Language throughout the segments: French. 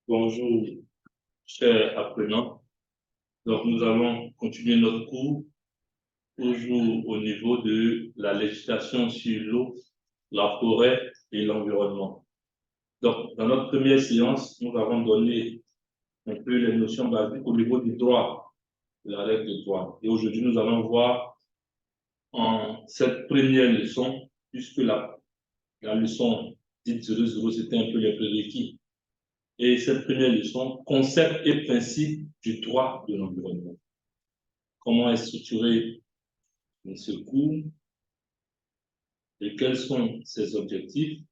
Bonjour, chers apprenants. Donc, nous allons continuer notre cours, toujours au niveau de la législation sur l'eau, la forêt et l'environnement. Donc, dans notre première séance, nous avons donné un peu les notions basiques au niveau du droit, de la règle de droit. Et aujourd'hui, nous allons voir en cette première leçon, puisque la leçon dite 00, c'était un peu les prérequis. Et cette première leçon, concept et principe du droit de l'environnement. Comment est structuré ce cours et quels sont ses objectifs.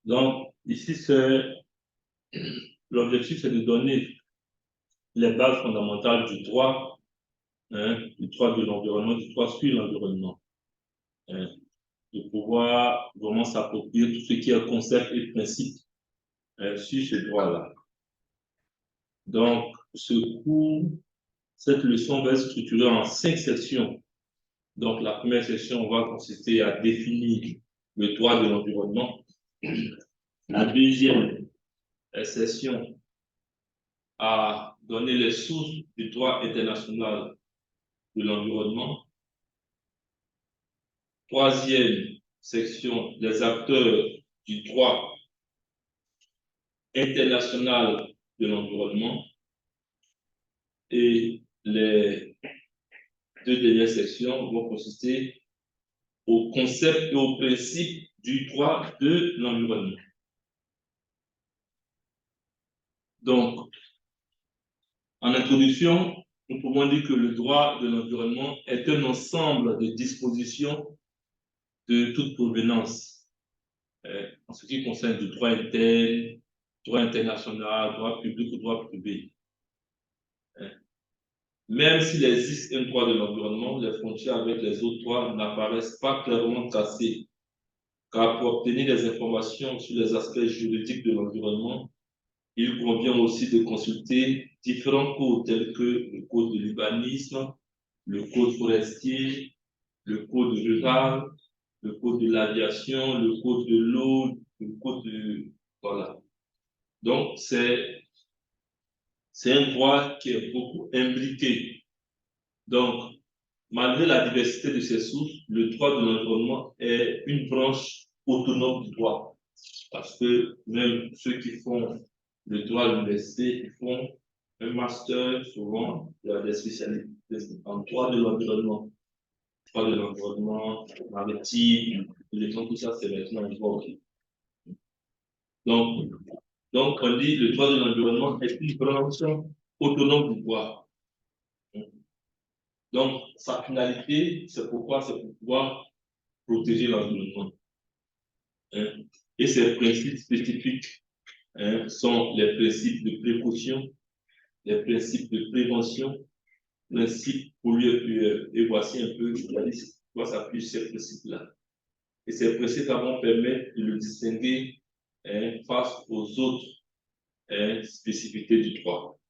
Donc, ici, l'objectif, c'est de donner les bases fondamentales du droit de l'environnement, du droit sur l'environnement, de pouvoir vraiment s'approprier tout ce qui est concept et principe sur ce droit-là. Donc, cette leçon va être structurée en 5 sections. Donc, la première section va consister à définir le droit de l'environnement. La deuxième session à donner les sources du droit international de l'environnement. Troisième section, les acteurs du droit international de l'environnement. Et les deux dernières sections vont consister au concept et au principe du droit de l'environnement. Donc, en introduction, nous pouvons dire que le droit de l'environnement est un ensemble de dispositions de toute provenance en ce qui concerne le droit interne, droit international, droit public ou droit privé. Même s'il existe un droit de l'environnement, les frontières avec les autres droits n'apparaissent pas clairement tracées, car pour obtenir des informations sur les aspects juridiques de l'environnement, il convient aussi de consulter différents codes tels que le code de l'urbanisme, le code forestier, le code rural, le code de l'aviation, le code de l'eau, le code de... Voilà. Donc, c'est un droit qui est beaucoup imbriqué. Donc, malgré la diversité de ses sources, le droit de l'environnement est une branche autonome du droit. Parce que même ceux qui font le droit à l'université, ils font un master, souvent, il y a des spécialités en droit de l'environnement. Droit de l'environnement, maritime, tout ça, c'est maintenant un droit. Donc, on dit le droit de l'environnement est une branche autonome du droit. Donc, sa finalité, c'est pour pouvoir protéger l'environnement. Et ces principes spécifiques sont les principes de précaution, les principes de prévention, principes pollueur-payeur. Et voici un peu quoi s'appuie ces principes-là. Et ces principes vont permettre de le distinguer face aux autres spécificités du droit.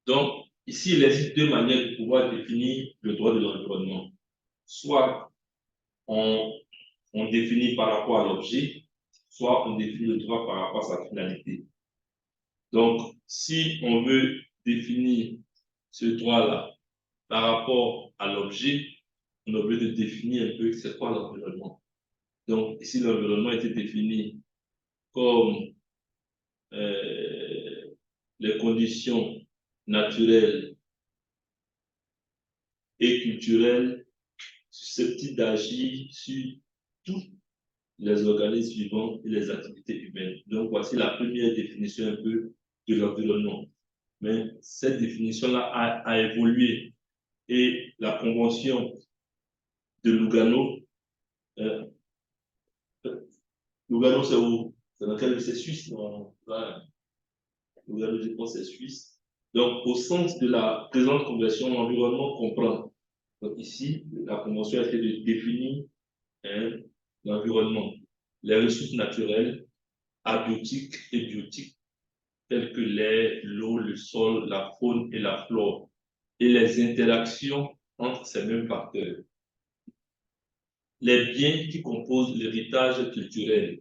Donc, ici, il existe deux manières de pouvoir définir le droit de l'environnement. Soit on définit par rapport à l'objet, soit on définit le droit par rapport à sa finalité. Donc, si on veut définir ce droit-là par rapport à l'objet, on a besoin de définir un peu c'est quoi l'environnement. Donc, ici, l'environnement a été défini comme les conditions naturelles et culturelles susceptibles d'agir sur tous les organismes vivants et les activités humaines. Donc, voici la première définition un peu de l'environnement. Mais cette définition-là a évolué et la convention de Lugano, Lugano c'est où? C'est dans quel c'est Suisse, non? Lugano, je pense, c'est Suisse. Donc, au sens de la présente convention, l'environnement comprend. Donc, ici, la convention a été de définir l'environnement, les ressources naturelles, abiotiques et biotiques, telles que l'air, l'eau, le sol, la faune et la flore, et les interactions entre ces mêmes facteurs. les biens qui composent l'héritage culturel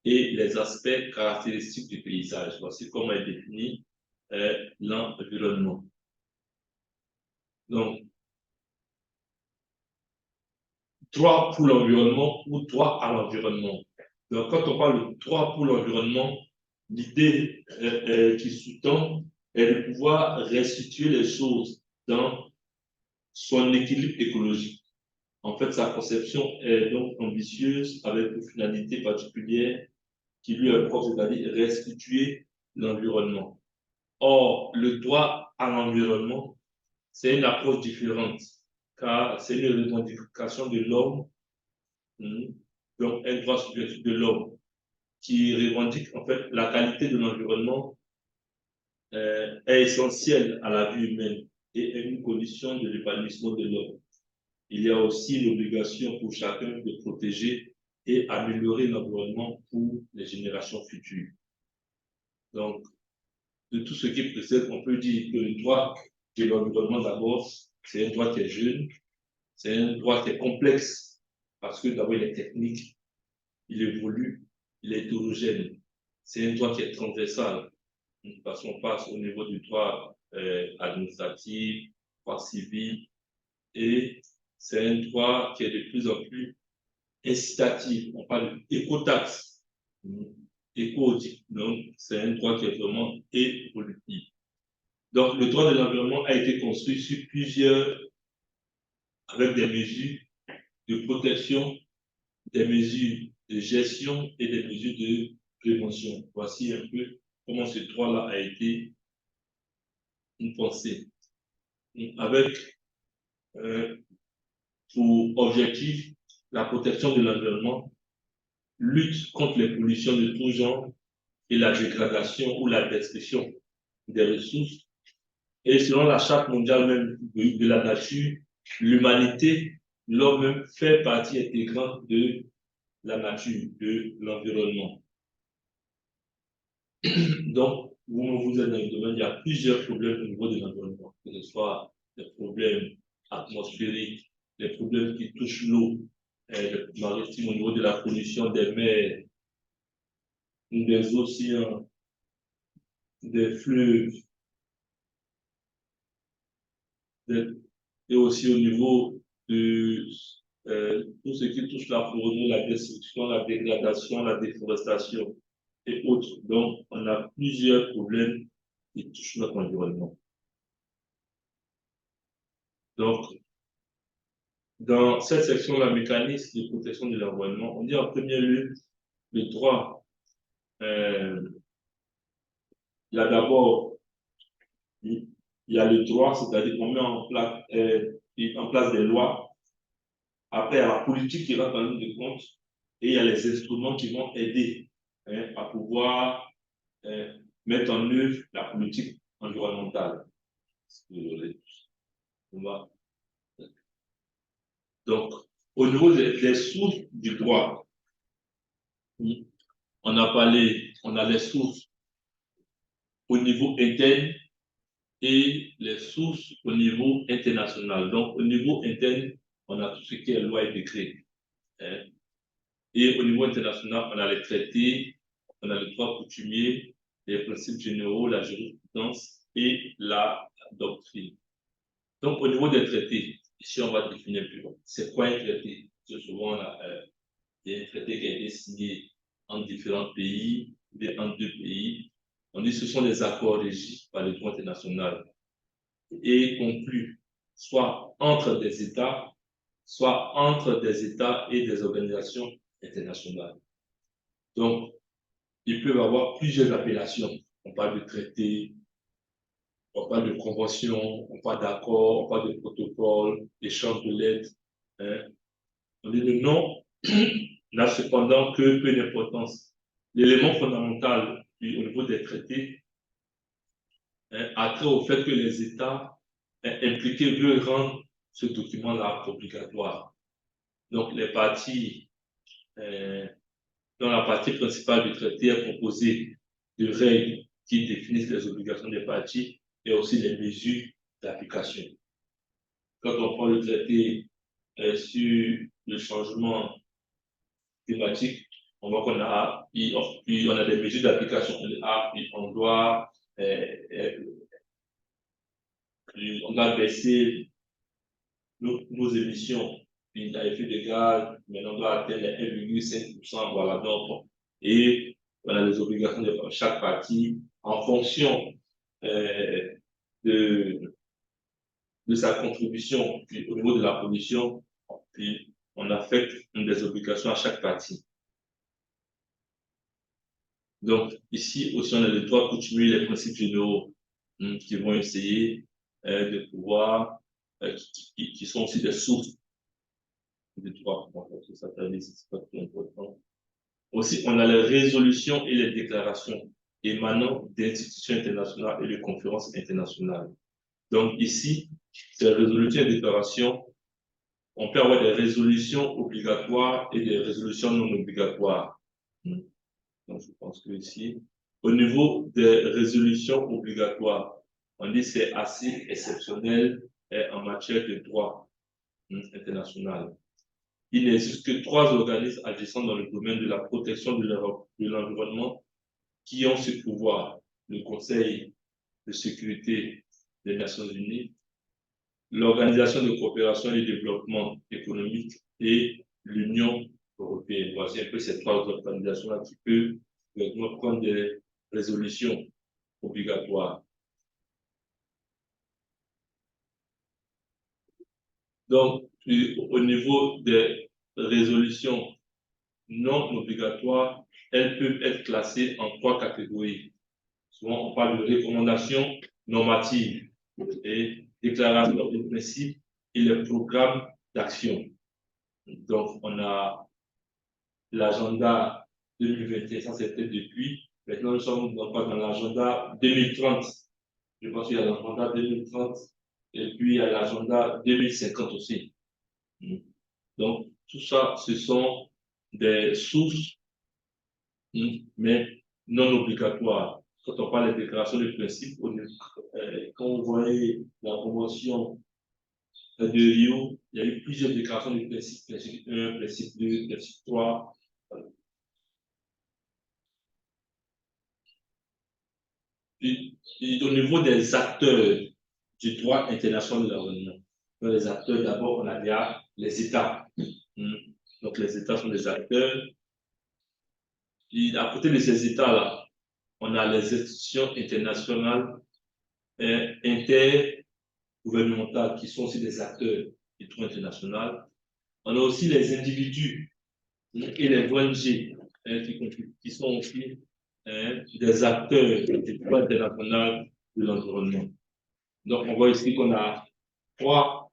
et les aspects caractéristiques du paysage. Voici comment est défini l'environnement. Donc, droit pour l'environnement ou droit à l'environnement. Donc, quand on parle de droit pour l'environnement, l'idée qui sous-tend est de pouvoir restituer les choses dans son équilibre écologique. En fait, sa conception est donc ambitieuse avec une finalité particulière qui lui est propre, c'est-à-dire restituer l'environnement. Or, le droit à l'environnement, c'est une approche différente, car c'est une revendication de l'homme, donc un droit subjectif de l'homme, qui revendique en fait la qualité de l'environnement est essentielle à la vie humaine et est une condition de l'épanouissement de l'homme. Il y a aussi l'obligation pour chacun de protéger et améliorer l'environnement pour les générations futures. Donc, de tout ce qui précède, on peut dire que le droit de l'environnement d'abord, c'est un droit qui est jeune, c'est un droit qui est complexe, parce que d'abord il est technique, il évolue, il est hétérogène. C'est un droit qui est transversal, parce qu'on passe au niveau du droit administratif, droit civil, et c'est un droit qui est de plus en plus incitatif. On parle d'éco-taxe, éco-audit. Donc, c'est un droit qui est vraiment évolutif. Donc, le droit de l'environnement a été construit sur avec des mesures de protection, des mesures de gestion et des mesures de prévention. Voici un peu comment ce droit-là a été pensé. Avec pour objectif la protection de l'environnement, lutte contre les pollutions de tout genre et la dégradation ou la destruction des ressources. Et selon la Charte mondiale même de la nature, l'humanité, l'homme même, fait partie intégrante de la nature, de l'environnement. Donc, vous êtes dans le domaine, il y a plusieurs problèmes au niveau de l'environnement, que ce soit des problèmes atmosphériques, des problèmes qui touchent l'eau, maritime au niveau de la pollution des mers, des océans, des fleuves, et aussi au niveau de tout ce qui touche la forêt, la destruction, la dégradation, la déforestation et autres. Donc, on a plusieurs problèmes qui touchent notre environnement. Donc, dans cette section, la mécanisme de protection de l'environnement, on dit en premier lieu le droit. Il y a d'abord, il y a le droit, c'est-à-dire qu'on met en place des lois. Après, il y a la politique qui rentre en ligne de compte et il y a les instruments qui vont aider à pouvoir mettre en œuvre la politique environnementale. Donc, au niveau des sources du droit, on a parlé, on a les sources au niveau interne et les sources au niveau international. Donc, au niveau interne, on a tout ce qui est loi et décret. Et au niveau international, on a les traités, on a le droit coutumier, les principes généraux, la jurisprudence et la doctrine. Donc, au niveau des traités, ici, on va définir plus long. C'est quoi un traité? Parce que souvent, il y a un traité qui a été signé entre différents pays, ou entre deux pays. On dit que ce sont des accords régis par le droit international et conclus soit entre des États, soit entre des États et des organisations internationales. Donc, ils peuvent avoir plusieurs appellations. On parle de traité, on parle de convention, on parle d'accord, on parle de protocole, d'échange de lettres. On dit le nom n'a cependant que peu d'importance. L'élément fondamental au niveau des traités a trait au fait que les États impliqués veulent rendre ce document-là obligatoire. Donc, les parties, dans la partie principale du traité est composée de règles qui définissent les obligations des parties et aussi les mesures d'application. Quand on prend le traité sur le changement climatique, on voit qu'on a, on a des mesures d'application. On doit, on doit baisser nos émissions à effet de gaz. Maintenant, on doit atteindre les 1,5%. Voilà, donc, et on a les obligations de chaque partie en fonction de sa contribution puis, au niveau de la pollution. Puis, on affecte des obligations à chaque partie. Donc, ici aussi, on a les trois coutumiers, les principes généraux qui vont essayer de pouvoir, qui sont aussi des sources de droit. Ça c'est pas très important. Aussi, on a les résolutions et les déclarations émanant d'institutions internationales et de conférences internationales. Donc, ici, ces résolutions et déclarations, on peut avoir des résolutions obligatoires et des résolutions non obligatoires. Donc, je pense que ici, au niveau des résolutions obligatoires, on dit que c'est assez exceptionnel en matière de droit international. Il n'existe que 3 organismes agissant dans le domaine de la protection de l'environnement qui ont ce pouvoir: le Conseil de sécurité des Nations Unies, l'Organisation de coopération et de développement économique et l'Union européenne. Voici un peu ces 3 organisations-là qui peuvent prendre des résolutions obligatoires. Donc, au niveau des résolutions non obligatoires, elles peuvent être classées en 3 catégories. Souvent, on parle de recommandations normatives et déclarations de principes et les programmes d'action. Donc, on a l'agenda 2021, ça c'était depuis. Maintenant, nous sommes dans l'agenda 2030. Je pense qu'il y a l'agenda 2030 et puis il y a l'agenda 2050 aussi. Donc, tout ça, ce sont des sources, mais non obligatoires. Quand on parle des déclarations de principe, quand vous voyez la convention de Rio, il y a eu plusieurs déclarations de principe, principe 1, principe 2, principe 3. Et au niveau des acteurs du droit international de l'environnement, les acteurs, d'abord, on a déjà les États. Donc, les États sont des acteurs. Et à côté de ces États-là, on a les institutions internationales intergouvernementales qui sont aussi des acteurs du droit international. On a aussi les individus et les ONG qui sont aussi des acteurs du droit international de l'environnement. Donc, on voit ici qu'on a 3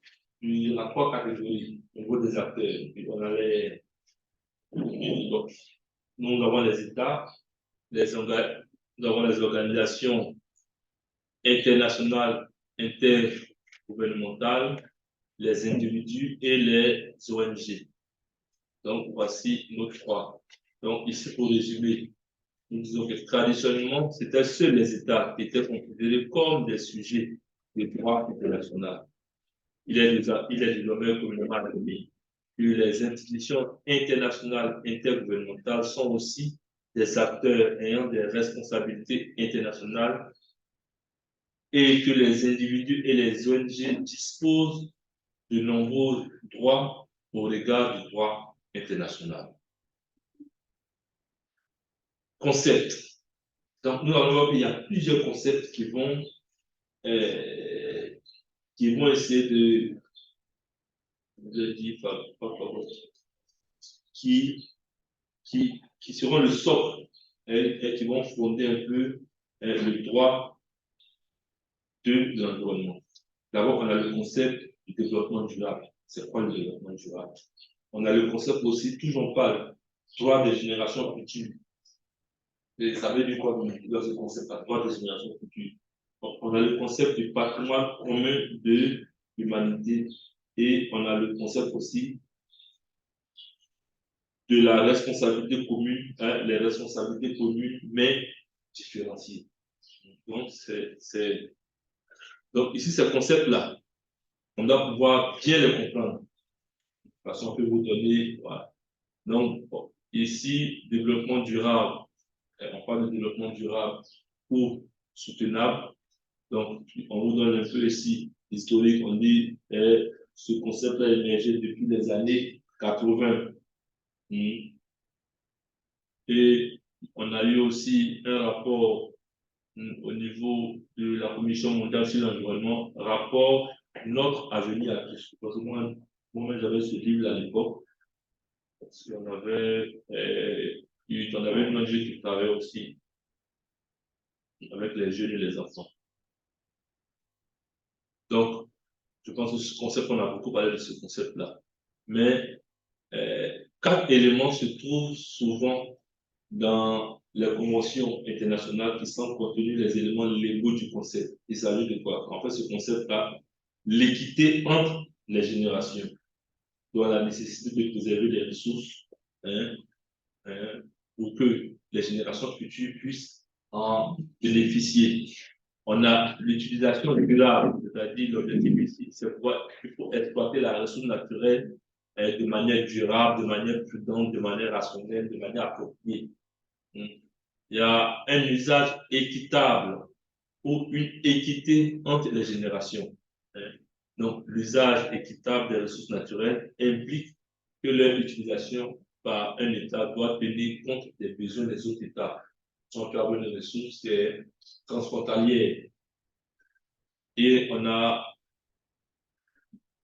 catégories au niveau des acteurs. Puis on a donc, nous avons les États, nous avons les organisations internationales, intergouvernementales, les individus et les ONG. Donc, voici nos 3. Donc, ici, pour résumer, nous disons que traditionnellement, c'était seuls les États qui étaient considérés comme des sujets de droit international. Il est désormais communément admis que les institutions internationales intergouvernementales sont aussi des acteurs ayant des responsabilités internationales et que les individus et les ONG disposent de nombreux droits au regard du droit international. Concept. Donc, nous allons voir qu'il y a plusieurs concepts qui vont essayer de dire, qui seront le socle et qui vont fonder un peu le droit de l'environnement. D'abord, on a le concept du développement durable. C'est quoi le développement durable? On a le concept aussi, toujours on parle, droit des générations futures. Et ça veut dire quoi dans ce concept, droit des générations futures? Donc, on a le concept du patrimoine commun de l'humanité et on a le concept aussi de la responsabilité commune, les responsabilités communes, mais différenciées. Donc, ici, ces concepts-là, on doit pouvoir bien les comprendre. Parce qu'on peut vous donner, voilà. Donc, ici, développement durable, on parle de développement durable ou soutenable. Donc, on vous donne un peu ici l'historique. On dit ce concept a émergé depuis les années 80. Et on a eu aussi un rapport au niveau de la Commission mondiale sur l'environnement, rapport Notre avenir à tous. Parce que moi j'avais ce livre à l'époque, parce qu'on avait, on avait une ONG qui travaillait aussi avec les jeunes et les enfants. Donc, je pense que ce concept, on a beaucoup parlé de ce concept-là. Mais 4 éléments se trouvent souvent dans les conventions internationales qui sont contenus les éléments légaux du concept. Il s'agit de quoi? En fait, ce concept-là, l'équité entre les générations, donc la nécessité de préserver les ressources hein, pour que les générations futures puissent en bénéficier. On a l'utilisation durable, c'est-à-dire l'objectif ici, c'est quoi? Il faut exploiter la ressource naturelle de manière durable, de manière prudente, de manière rationnelle, de manière appropriée. Il y a un usage équitable ou une équité entre les générations. Donc, l'usage équitable des ressources naturelles implique que leur utilisation par un État doit tenir compte des besoins des autres États. On peut avoir une ressource transfrontalière. Et on a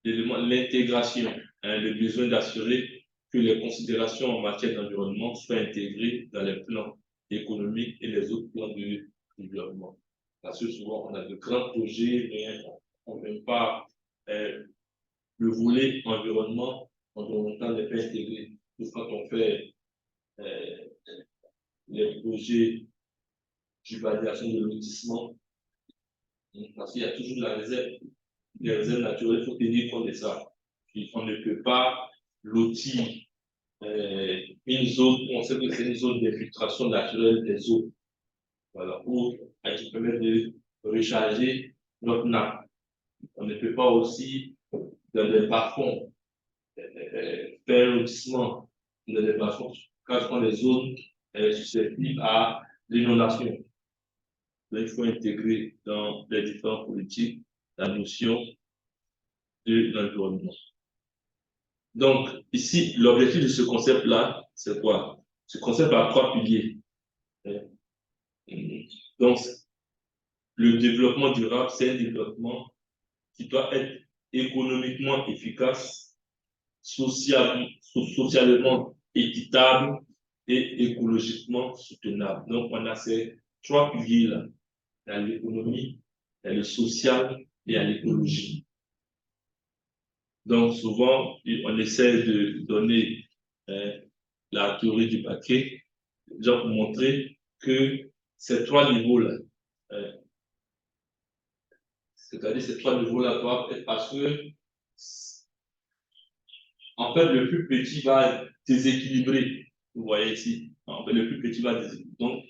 l'intégration, le besoin d'assurer que les considérations en matière d'environnement soient intégrées dans les plans économiques et les autres plans de développement. Parce que souvent, on a de grands projets, mais on ne veut pas le volet environnement, environnemental n'est pas intégré. Donc, quand on fait les projets d'urbanisation de lotissement, parce qu'il y a toujours la réserve, les réserves naturelles, il faut tenir compte de ça. On ne peut pas lotir une zone, on sait que c'est une zone d'infiltration naturelle des eaux, voilà, pour qui permet de recharger notre nappe. On ne peut pas aussi, dans des bas-fonds, faire un lotissement dans des bas-fonds, quand on les zones susceptibles à l'inondation. Donc, il faut intégrer dans les différentes politiques la notion de l'environnement. Donc, ici, l'objectif de ce concept-là, c'est quoi? Ce concept a 3 piliers. Donc, le développement durable, c'est un développement qui doit être économiquement efficace, socialement équitable et écologiquement soutenable. Donc, on a ces 3 piliers-là. Il y a l'économie, il y a le social et il y a l'écologie. Donc, souvent, on essaie de donner la théorie du paquet, déjà pour montrer que ces 3 niveaux-là, c'est-à-dire ces 3 niveaux-là doivent être parce que, en fait, le plus petit va déséquilibrer. Vous voyez ici, en fait, le plus petit va déséquilibrer. Donc,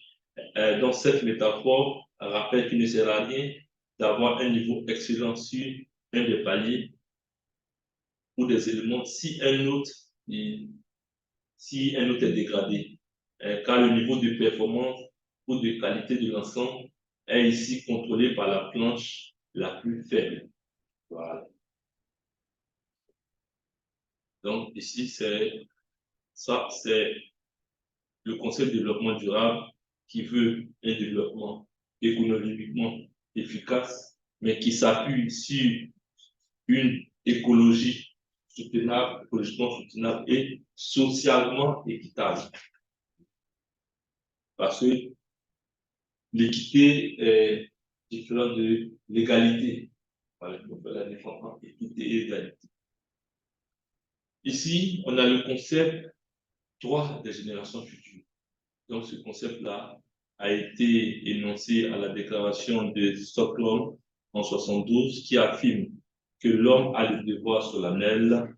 dans cette métaphore, rappelle qu'il ne sert à rien d'avoir un niveau excellent sur un des paliers ou des éléments si un autre est dégradé. Car le niveau de performance ou de qualité de l'ensemble est ici contrôlé par la planche la plus faible. Voilà. Donc ici, c'est le concept de développement durable qui veut un développement économiquement efficace, mais qui s'appuie sur une écologie soutenable, écologiquement soutenable et socialement équitable. Parce que l'équité est différente de l'égalité. Voilà, on fait la différence entre équité et égalité. Ici, on a le concept droit des générations futures. Donc, ce concept-là a été énoncé à la déclaration de Stockholm en 1972 qui affirme que l'homme a le devoir solennel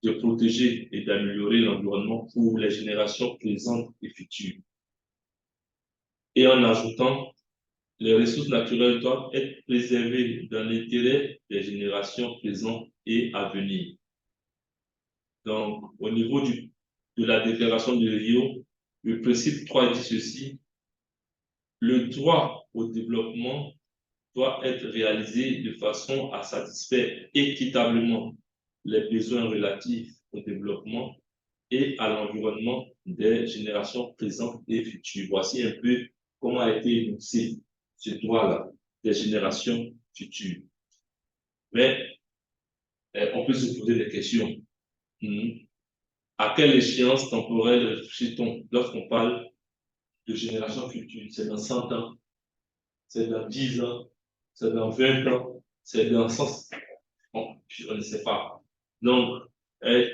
de protéger et d'améliorer l'environnement pour les générations présentes et futures. Et en ajoutant, les ressources naturelles doivent être préservées dans l'intérêt des générations présentes et à venir. Donc, au niveau de la déclaration de Rio, le principe 3 dit ceci: le droit au développement doit être réalisé de façon à satisfaire équitablement les besoins relatifs au développement et à l'environnement des générations présentes et futures. Voici un peu comment a été énoncé ce droit-là des générations futures. Mais on peut se poser des questions. À quelle échéance temporelle réfléchit-on lorsqu'on parle de génération future? C'est dans 100 ans, c'est dans 10 ans, c'est dans 20 ans, c'est dans 100 ans. Bon, je ne sais pas. Donc,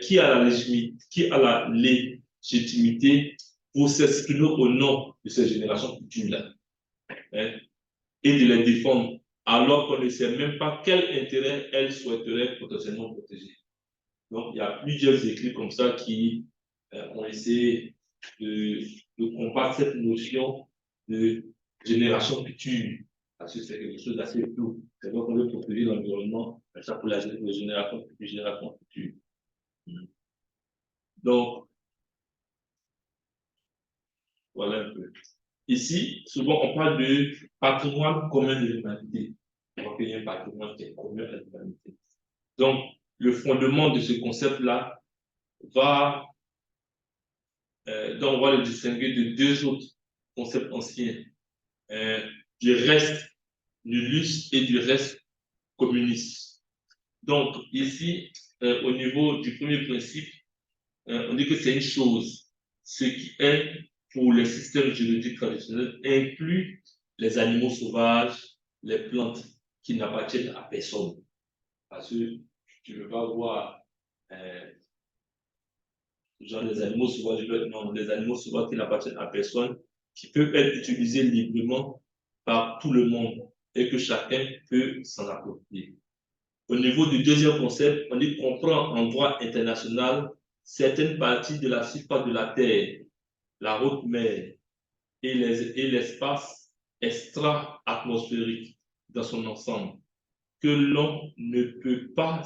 qui a la légitimité pour s'exprimer au nom de ces générations futures-là, hein, et de les défendre, alors qu'on ne sait même pas quel intérêt elles souhaiteraient potentiellement protéger? Donc, il y a plusieurs écrits comme ça qui ont essayé de, combattre cette notion de génération future, parce que c'est quelque chose d'assez flou. C'est vrai qu'on veut protéger l'environnement, mais ça pour la génération future. Donc, voilà un peu. Ici, souvent, on parle de patrimoine commun de l'humanité. Donc, il y a un patrimoine qui est commun à l'humanité. Donc, le fondement de ce concept-là va donc on va le distinguer de deux autres concepts anciens, du reste nullus et du reste communis. Donc ici, au niveau du premier principe, on dit que c'est une chose, ce qui est pour les systèmes juridiques traditionnels inclut les animaux sauvages, les plantes qui n'appartiennent à personne. Parce que tu ne veux pas voir genre les animaux sauvages, non, les animaux sauvages qui n'appartiennent à personne, qui peuvent être utilisés librement par tout le monde et que chacun peut s'en approprier. Au niveau du deuxième concept, on dit qu'on comprend en droit international certaines parties de la surface de la Terre, la haute mer et l'espace extra-atmosphérique dans son ensemble, que l'on ne peut pas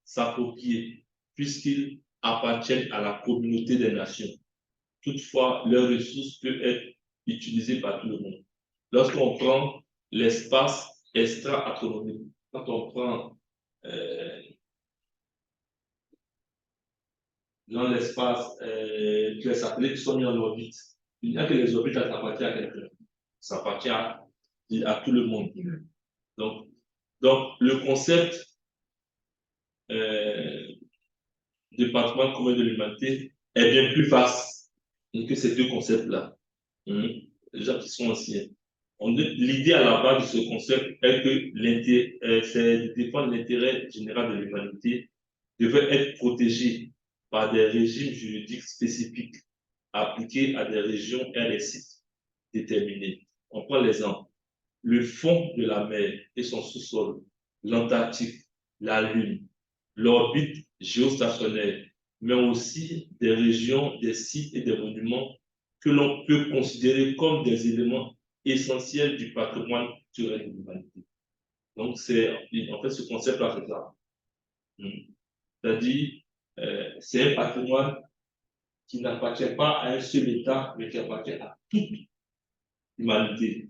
s'approprier puisqu'ils appartiennent à la communauté des nations. Toutefois, leurs ressources peuvent être utilisées par tout le monde. Lorsqu'on prend l'espace extra-astronomique, quand on prend dans l'espace, les satellites sont mis en orbite, il n'y a que les orbites qui appartiennent à quelqu'un. Ça appartient à tout le monde. Donc le concept de patrimoine commun de l'humanité est bien plus vaste que ces deux concepts-là. Déjà qui sont anciens. L'idée à la base de ce concept est que c'est de défendre l'intérêt général de l'humanité devait être protégé par des régimes juridiques spécifiques appliqués à des régions et à des sites déterminés. On prend l'exemple. Le fond de la mer et son sous-sol, l'Antarctique, la Lune, l'orbite géostationnaire, mais aussi des régions, des sites et des monuments que l'on peut considérer comme des éléments essentiels du patrimoine culturel de l'humanité. Donc, c'est en fait ce concept-là, c'est ça. C'est-à-dire, c'est un patrimoine qui n'appartient pas à un seul État, mais qui appartient à toute l'humanité.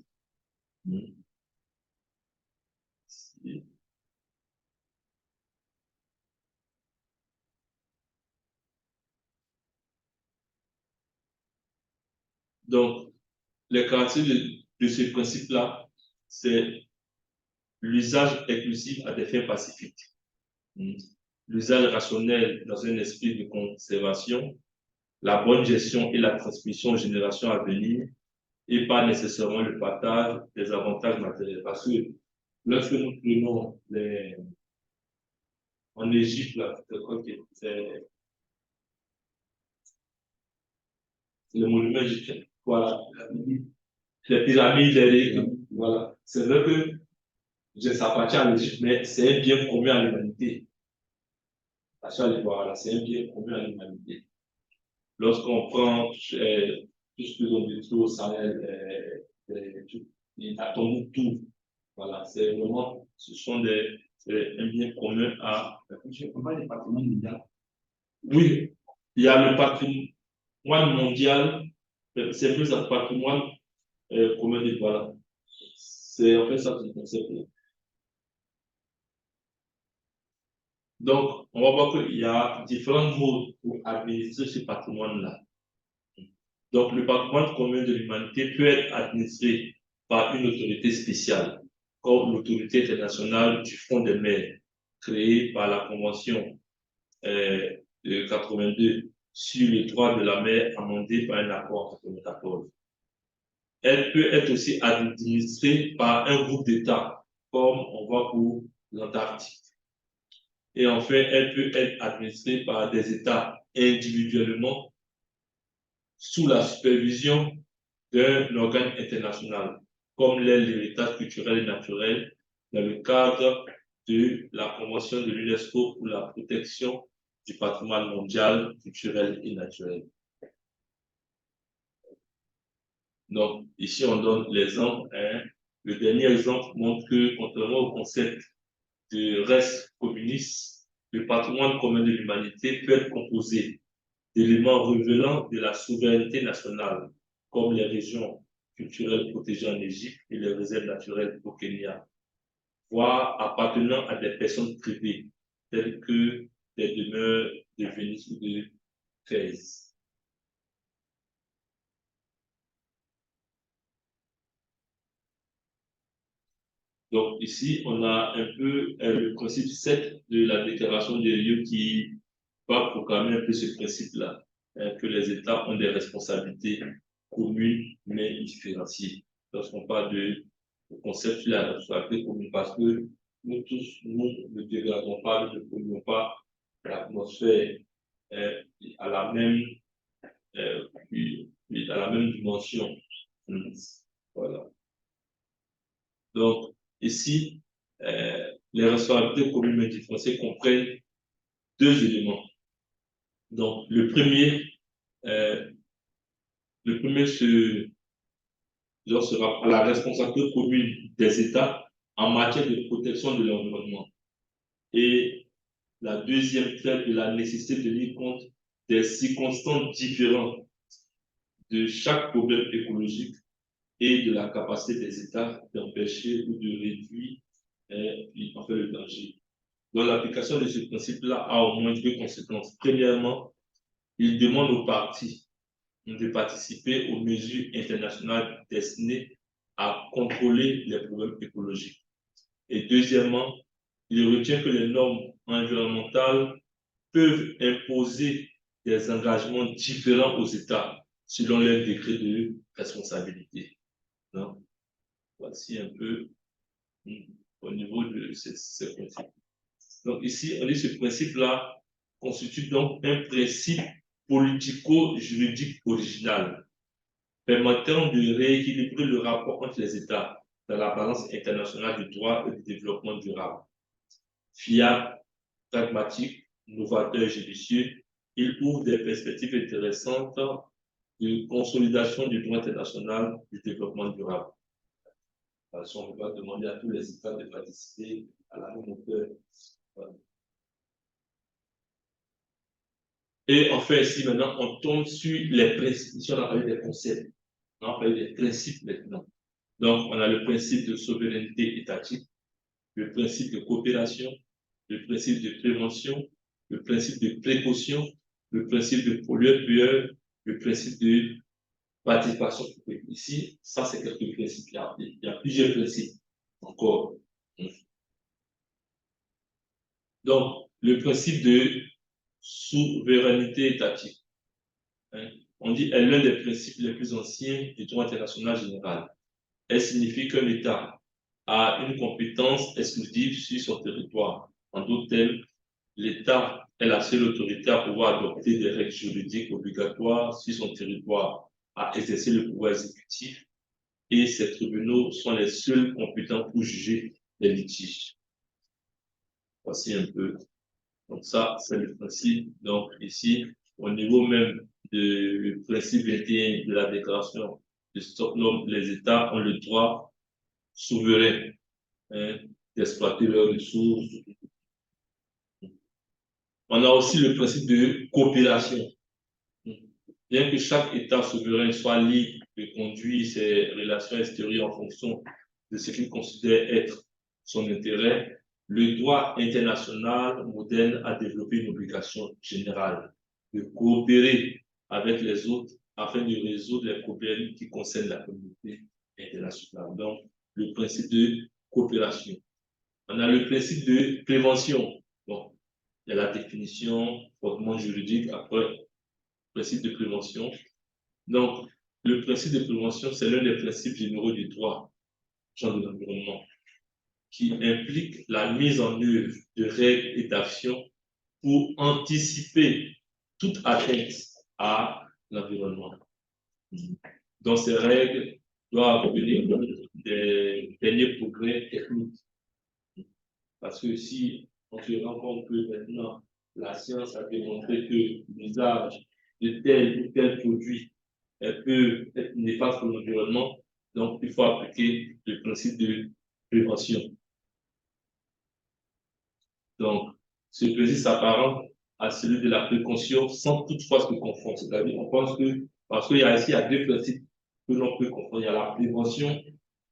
Donc, les caractéristiques de ce principe-là, c'est l'usage exclusif à des fins pacifiques, l'usage rationnel dans un esprit de conservation, la bonne gestion et la transmission aux générations à venir, et pas nécessairement le partage des avantages matériels. Parce que lorsque nous prenons en Égypte, là, c'est le monument égyptien. Voilà. Les pyramides, voilà. C'est vrai que ça appartient à l'Égypte, mais c'est un bien commun à l'humanité. Voilà, c'est un bien commun à l'humanité. Lorsqu'on prend tout ce que l'on dit au Sahel, à Tombouctou, voilà, c'est vraiment, ce sont un bien commun à. On parle des patrimoines mondiaux. Oui, il y a le patrimoine mondial, c'est plus un patrimoine commun des voilà. C'est en fait ça le concept. Donc, on va voir qu'il y a différents modes pour administrer ce patrimoine-là. Donc, le patrimoine commun de l'humanité peut être administré par une autorité spéciale, comme l'autorité internationale du Fonds des mers, créée par la Convention de 82 sur le droit de la mer, amendée par un accord en 1994. Elle peut être aussi administrée par un groupe d'États, comme on voit pour l'Antarctique. Et enfin, elle peut être administrée par des États individuellement sous la supervision d'un organe international, comme l'est l'héritage culturel et naturel dans le cadre de la Convention de l'UNESCO pour la protection du patrimoine mondial, culturel et naturel. Donc, ici, on donne l'exemple. Le dernier exemple montre que, contrairement au concept de reste communiste, le patrimoine commun de l'humanité peut être composé d'éléments révélant de la souveraineté nationale, comme les régions culturelles protégées en Égypte et les réserves naturelles au Kenya, voire appartenant à des personnes privées, telles que des demeures de Venise ou de Fès. Donc ici, on a un peu le principe 7 de la déclaration des lieux qui va proclamer un peu ce principe-là, que les États ont des responsabilités communes mais différenciées. Lorsqu'on parle de concept de la responsabilité commune, parce que nous tous, nous ne dégradons pas, nous ne polluons pas l'atmosphère euh, à la même, euh, à la même dimension. Voilà. Donc, ici, les responsabilités communes mais différenciées comprennent deux éléments. Donc, euh, le premier sera la responsabilité commune des États en matière de protection de l'environnement. Et la deuxième traite de la nécessité de tenir compte des circonstances différentes de chaque problème écologique et de la capacité des États d'empêcher ou de réduire enfin, le danger. Donc, l'application de ce principe-là a au moins deux conséquences. Premièrement, il demande aux partis de participer aux mesures internationales destinées à contrôler les problèmes écologiques. Et deuxièmement, il retient que les normes environnementales peuvent imposer des engagements différents aux États selon leur degré de responsabilité. Donc, voici un peu au niveau de ces principes. Donc ici, on dit ce principe-là constitue donc un principe politico-juridique original permettant de rééquilibrer le rapport entre les États dans la balance internationale du droit et du développement durable. Fiable, pragmatique, novateur et judicieux, il ouvre des perspectives intéressantes de consolidation du droit international du développement durable. Parce qu'on ne peut pas demander à tous les États de participer à la même hauteur. Voilà. Et enfin, ici, maintenant, on tombe sur les principes. Ici, on a parlé des concepts. On a parlé des principes maintenant. Donc, on a le principe de souveraineté étatique, le principe de coopération, le principe de prévention, le principe de précaution, le principe de pollueur-payeur, le principe de participation. Ici, ça, c'est quelques principes. Il y a plusieurs principes encore. Donc, le principe de souveraineté étatique. Hein, on dit est l'un des principes les plus anciens du droit international général. Elle signifie qu'un État a une compétence exclusive sur son territoire. En d'autres termes, l'État est la seule autorité à pouvoir adopter des règles juridiques obligatoires sur son territoire, à exercer le pouvoir exécutif, et ces tribunaux sont les seuls compétents pour juger les litiges. Voici un peu. Donc ça, c'est le principe. Donc ici, au niveau même du principe 21 de la déclaration de Stockholm, les États ont le droit souverain, hein, d'exploiter leurs ressources. On a aussi le principe de coopération. Bien que chaque État souverain soit libre de conduire ses relations extérieures en fonction de ce qu'il considère être son intérêt, le droit international moderne a développé une obligation générale de coopérer avec les autres afin de résoudre les problèmes qui concernent la communauté internationale. Donc, le principe de coopération. On a le principe de prévention. Bon, il y a la définition hautement juridique, après, principe de prévention. Donc, le principe de prévention, c'est l'un des principes généraux du droit de l'environnement qui implique la mise en œuvre de règles et d'actions pour anticiper toute atteinte à l'environnement. Donc, ces règles doivent venir des derniers progrès techniques. Parce que si on se rend compte que maintenant, la science a démontré que l'usage de tel ou tel produit peut être néfaste pour l'environnement, donc il faut appliquer le principe de prévention. Donc, ce principe s'apparente à celui de la précaution sans toutefois se confondre. C'est-à-dire, on pense que, parce qu'il y a ici, il y a deux principes que l'on peut confondre. Il y a la prévention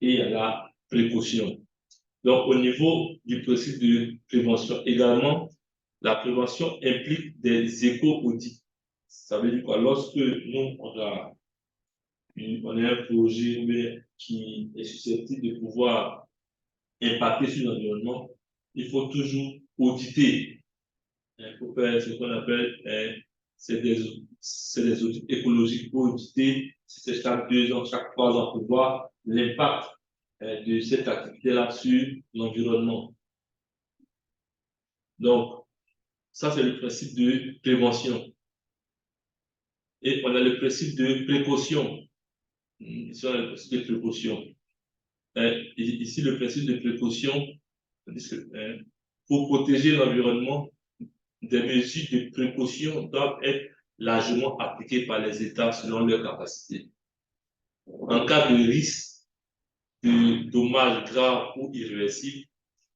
et il y a la précaution. Donc, au niveau du principe de prévention également, la prévention implique des éco-audits. Ça veut dire quoi? Lorsque nous, on a un projet qui est susceptible de pouvoir impacter sur l'environnement, il faut toujours auditer. Il faut faire ce qu'on appelle, c'est des audits écologiques pour auditer, c'est chaque 2 ans, chaque 3 ans, pour voir l'impact de cette activité-là sur l'environnement. Donc, ça, c'est le principe de prévention. Et on a le principe de précaution. Ici, on a le principe de précaution. Ici, le principe de précaution, pour protéger l'environnement, des mesures de précaution doivent être largement appliquées par les États selon leurs capacités. En cas de risque de dommages graves ou irréversibles,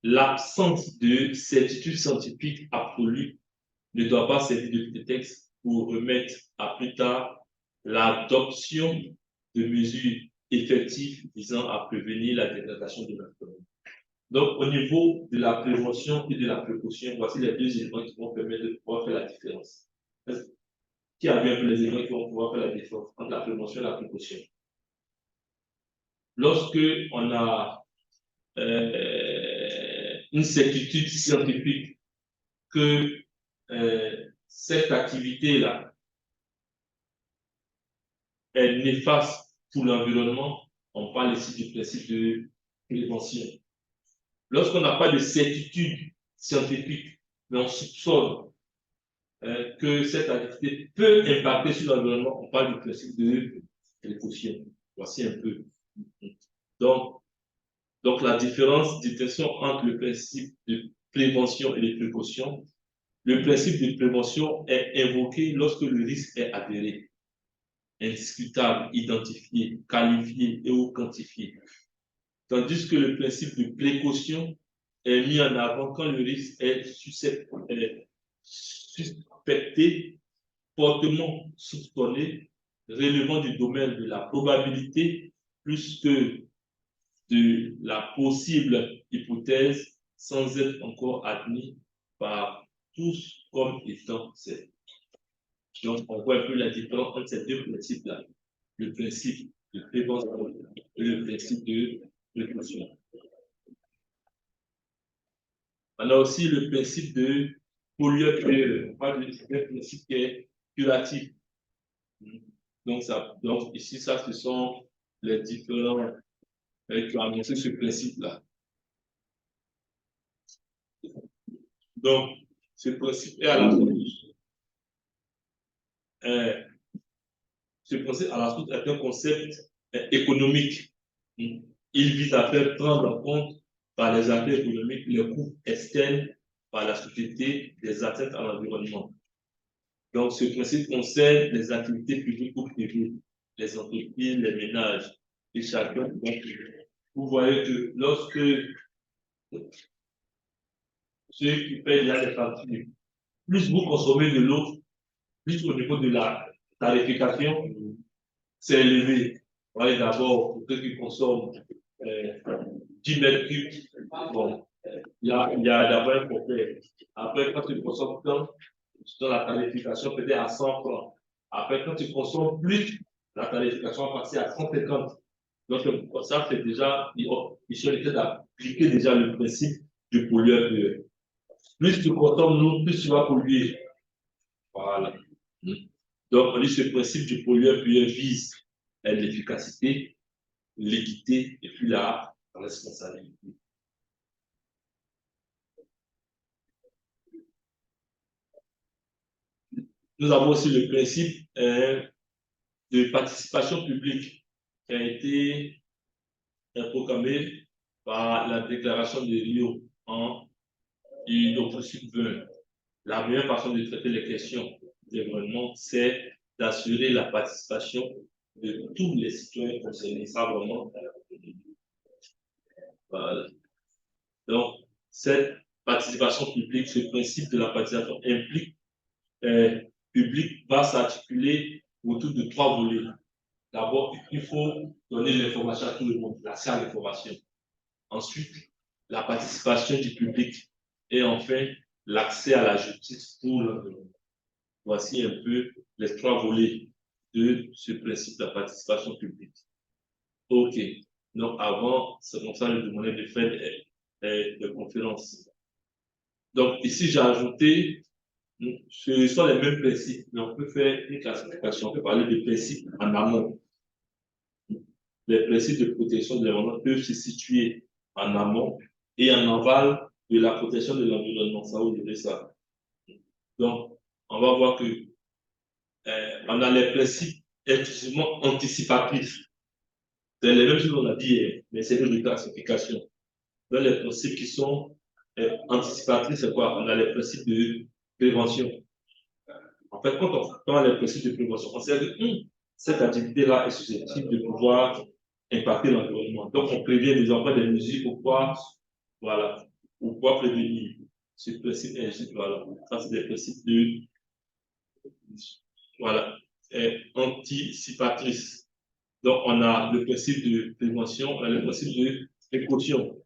l'absence de certitude scientifique absolue ne doit pas servir de prétexte pour remettre à plus tard l'adoption de mesures effectives visant à prévenir la dégradation de l'environnement. Donc, au niveau de la prévention et de la précaution, voici les deux éléments qui vont permettre de pouvoir faire la différence. Qui a bien les éléments qui vont pouvoir faire la différence entre la prévention et la précaution? Lorsque on a une certitude scientifique que cette activité-là est néfaste pour l'environnement, on parle ici du principe de prévention. Lorsqu'on n'a pas de certitude scientifique, mais on soupçonne que cette activité peut impacter sur l'environnement, on parle du principe de précaution. Voici un peu. Donc la distinction entre le principe de prévention et de précaution. Le principe de prévention est invoqué lorsque le risque est avéré, indiscutable, identifié, qualifié et ou quantifié. Tandis que le principe de précaution est mis en avant quand le risque est suspecté, fortement soupçonné, relevant du domaine de la probabilité plus que de la possible hypothèse sans être encore admis par tous comme étant certain. Donc, on voit un peu la différence entre ces deux principes-là. Le principe de prévention et le principe de précaution. On a aussi le principe de pollueur-créeur. On parle d'un principe qui est curatif. Donc ici, ça, ce sont les différents qui ont annoncé ce principe-là. Donc, ce principe est à la source. Ce principe à la source est un concept économique. Il vise à faire prendre en compte par les acteurs économiques les coûts externes par la société des atteintes à l'environnement. Donc, ce principe concerne les activités publiques ou privées, les entreprises, les ménages et chacun. Donc, vous voyez que lorsque ceux qui payent les factures plus vous consommez de l'eau, plus au niveau de la tarification, c'est élevé. Voyez d'abord, pour ceux qui consomment 10 mètres cubes, bon, il y a d'abord un forfait. Après, quand tu consommes tant, dans la tarification peut-être à 100 francs. Après, quand tu consommes plus, la tarification va passer à 150. Donc, ça, c'est déjà, ils sont en train d'appliquer déjà le principe du pollueur-payeur. Plus tu consommes l'eau, plus tu vas polluer. Voilà. Donc, on dit que ce principe du pollueur-payeur vise l'efficacité, l'équité et puis la responsabilité. Nous avons aussi le principe de participation publique qui a été proclamé par la déclaration de Rio en 1920. La meilleure façon de traiter les questions d'environnement, c'est d'assurer la participation de tous les citoyens concernés. Ça, vraiment. Voilà. Donc, cette participation publique, ce principe de la participation implique public va s'articuler autour de trois volets. D'abord, il faut donner l'information à tout le monde, l'accès à l'information. Ensuite, la participation du public. Et enfin, l'accès à la justice pour l'environnement. Voici un peu les trois volets de ce principe de la participation publique. OK. Donc, avant, c'est comme ça que je demandais de faire des conférences. Donc, ici, j'ai ajouté, ce sont les mêmes principes, mais on peut faire une classification. On peut parler de principes en amont. Les principes de protection de l'environnement peuvent se situer en amont et en aval de la protection de l'environnement. Ça, vous direz ça. Donc, on va voir que on a les principes exclusivement anticipatifs. C'est les mêmes choses qu'on a dit hier, mais c'est une classification. Dans les principes qui sont anticipatifs, c'est quoi? On a les principes de prévention. En fait, quand on prend les principes de prévention, on sait que cette activité-là est susceptible de pouvoir impacter l'environnement. Donc, on prévient des enfants des mesures pour pouvoir, voilà, pour pouvoir prévenir. Ce principe est, voilà, ça c'est des principes de, voilà, anticipatrice. Donc, on a le principe de prévention, on a le principe de précaution.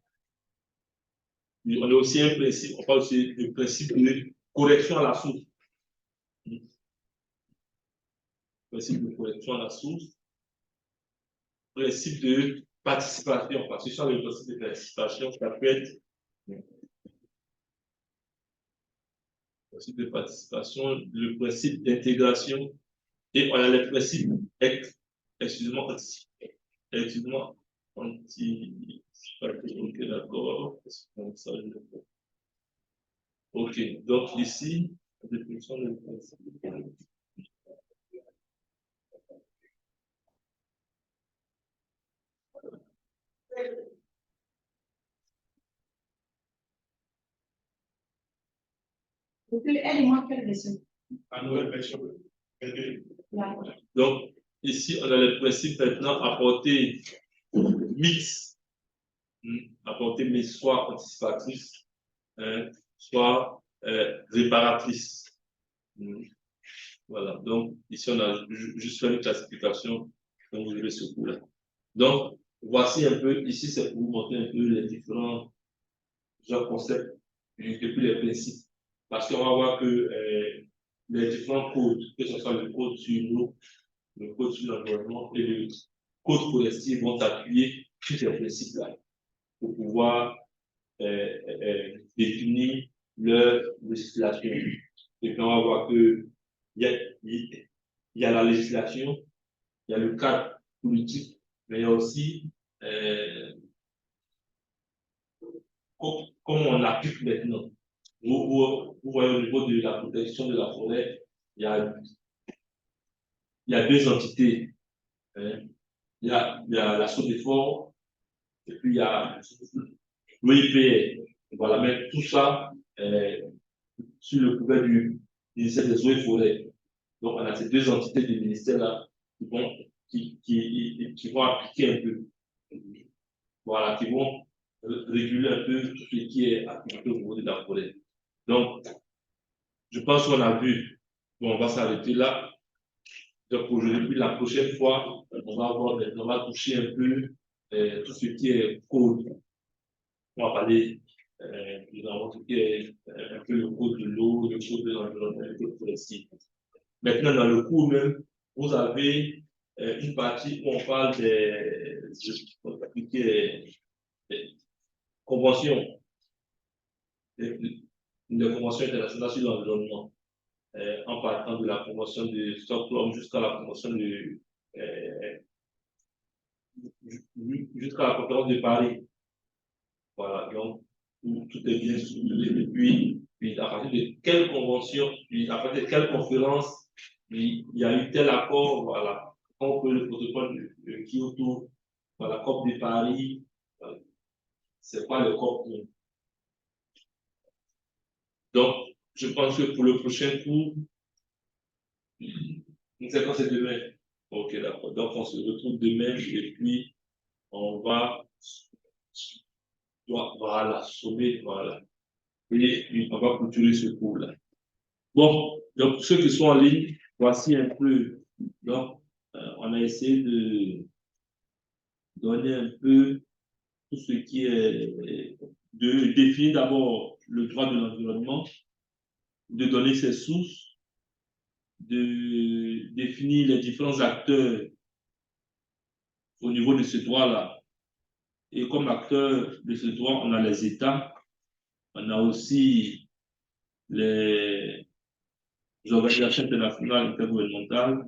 On a aussi un principe, on parle aussi du principe de correction à la source. Principe de correction à la source. Principe de participation, parce que sur le principe de participation, ça peut être principe de participation, le principe d'intégration, et on a le principe, excusez-moi, ok, d'accord, ok, donc ici, la définition de principe. Aide-moi à faire version. La nouvelle version. Donc, ici, on a le principe maintenant apporté mix, apporté mix soit anticipatrice, soit réparatrice. Voilà, donc ici, on a juste fait une classification, donc vous avez ce coup-là. Donc, voici un peu, ici, c'est pour vous montrer un peu les différents concepts et puis les principes. Parce qu'on va voir que les différents codes, que ce soit le code sur l'eau, le code sur l'environnement et le code forestier vont s'appuyer sur ces principes-là pour pouvoir définir leur législation. Et puis on va voir que il y a la législation, il y a le cadre politique, mais il y a aussi comment on applique maintenant. Vous voyez au niveau de la protection de la forêt, il y a deux entités. Hein. Il y a la Sodefort et puis il y a l'OIPR. Voilà, mais tout ça sur le couvert du ministère des Eaux et Forêts. Donc, on a ces deux entités du ministère-là qui vont appliquer un peu. Voilà, qui vont réguler un peu tout ce qui est appliqué au niveau de la forêt. Donc, je pense qu'on a vu. Bon, on va s'arrêter là. Donc aujourd'hui, la prochaine fois, on va toucher un peu tout ce qui est code. On va parler de tout ce qui est un peu le code de l'eau, le code de l'environnement, le code forestier. Maintenant, dans le cours même, vous avez une partie où on parle des conventions, des conventions internationales sur l'environnement, en partant de la convention de Stockholm jusqu'à la convention jusqu'à la conférence de Paris. Voilà, donc tout est bien structuré. Puis, à partir de quelle convention, puis à partir de quelle conférence, puis, il y a eu tel accord, voilà. On peut le protocole de Kyoto, voilà, COP de Paris, voilà. C'est pas le COP. Donc, je pense que pour le prochain cours, c'est quand c'est demain. Ok, d'accord. Donc, on se retrouve demain et puis on va, voilà, sommer, voilà. Et puis, on va clôturer ce cours-là. Bon, donc pour ceux qui sont en ligne, voici un peu. Donc, on a essayé de donner un peu tout ce qui est de définir d'abord le droit de l'environnement, de donner ses sources, de définir les différents acteurs au niveau de ce droit-là. Et comme acteurs de ce droit, on a les États, on a aussi les organisations internationales intergouvernementales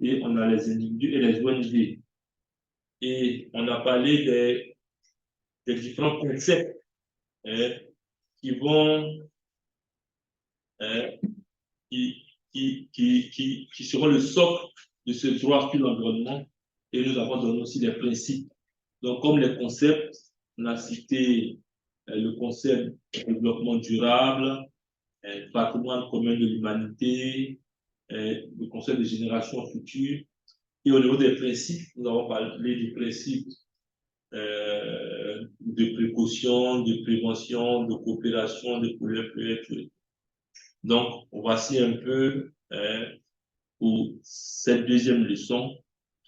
et on a les individus et les ONG. Et on a parlé des différents concepts hein, qui vont, hein, qui seront le socle de ce droit sur l'environnement. Et nous avons donné aussi des principes. Donc, comme les concepts, on a cité le concept de développement durable, patrimoine commun de l'humanité, le concept de génération future. Et au niveau des principes, nous avons parlé du principe de précaution, de prévention, de coopération, de pollueur. Donc, voici un peu pour cette deuxième leçon,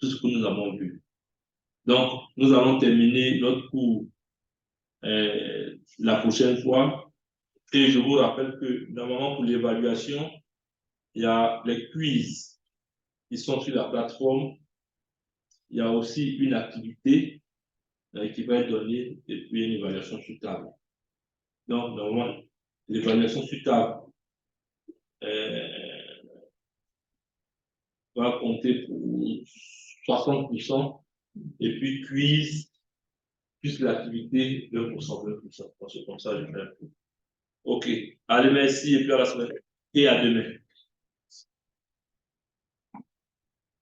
tout ce que nous avons vu. Donc, nous allons terminer notre cours la prochaine fois. Et je vous rappelle que normalement, pour l'évaluation, il y a les quiz qui sont sur la plateforme. Il y a aussi une activité qui va être donnée et puis une évaluation sur table. Donc, normalement, l'évaluation sur table va compter pour 60% et puis quiz plus l'activité 2%, 2%. C'est comme ça, je fais un peu. OK. Allez, merci et puis à la semaine. Et à demain.